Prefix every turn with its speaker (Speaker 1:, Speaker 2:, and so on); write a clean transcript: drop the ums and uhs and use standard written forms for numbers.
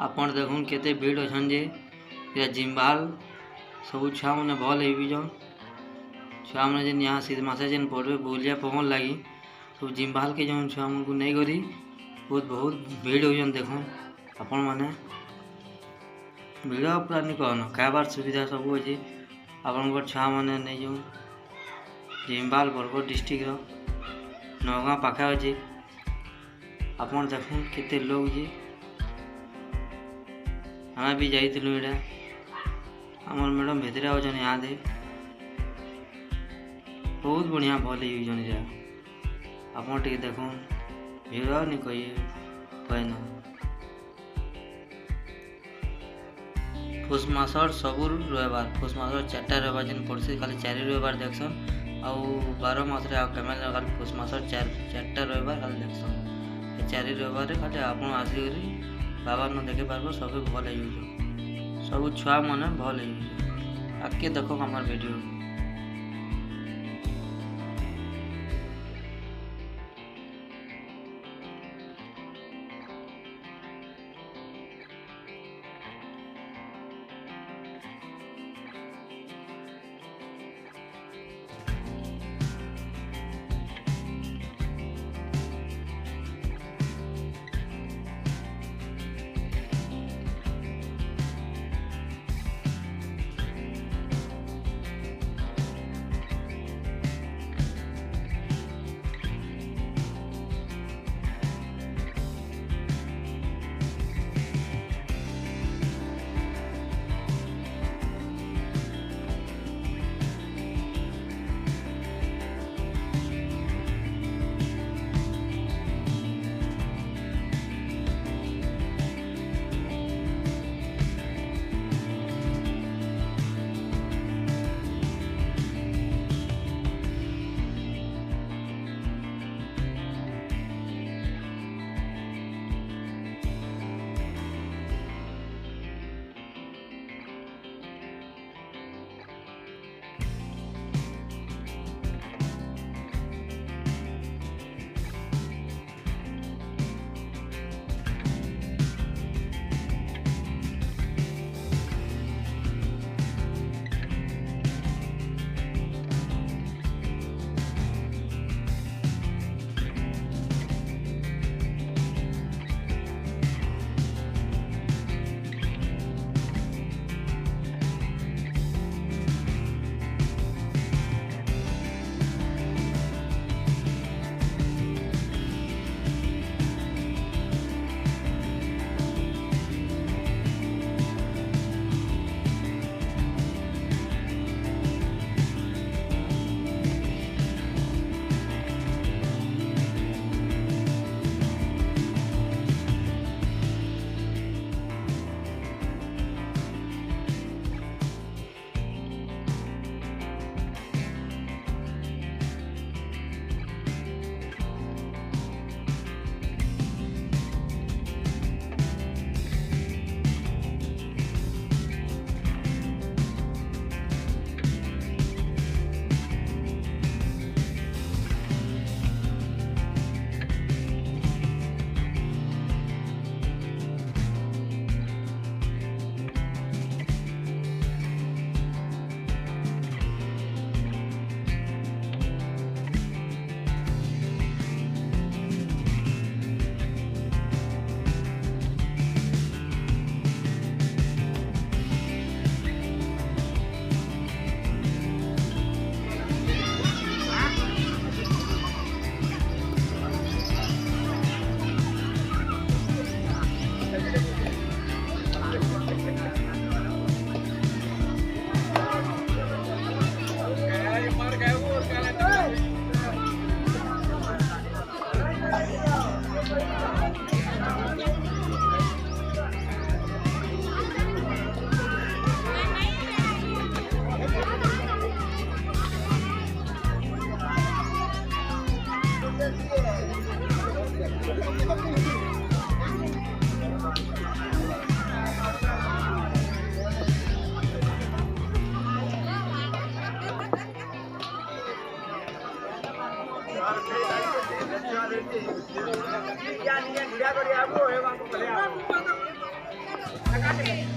Speaker 1: आपण देखुन केते भीड़ अछन जे या जिम्बाल सब छुआ मैंने भल होजन छुआ मैंने जेन यहाँ शीत मासे जेन पढ़े बुलिया पवन लगी सब जिम्बाल के जन छुआ मन को नहीं करी बहुत भीड़ होजन देखुन आपण मैंने भीड़ पूरा नहीं कहन खाबार सुविधा सब अच्छे आपण छुआ मैंने नहीं जाऊँ जिम्बाल बरगढ़ डिस्ट्रिक्ट नौगाँ पाखे अच्छे आपण देखुन केते लोग जे हमें भी जाइलु इटा आमर मैडम भितर आछन यहाँ दे बहुत बढ़िया भल होजन आप देखुन भीड़ नहीं कहना पुष मासर सबू रविवार पुष मासर 4टा रविवार जेन पड़सी खाली 4 रविवार देखसन आउ 12 मास केमेल खाली पुष मासर 4टा रविवार खाली देखसन 4 रविवार खाली आप आसिक बाबा न देखे पार्ब सब भल हो सब छुआ मैंने भल हो आगे देख हमार वीडियो
Speaker 2: लगा के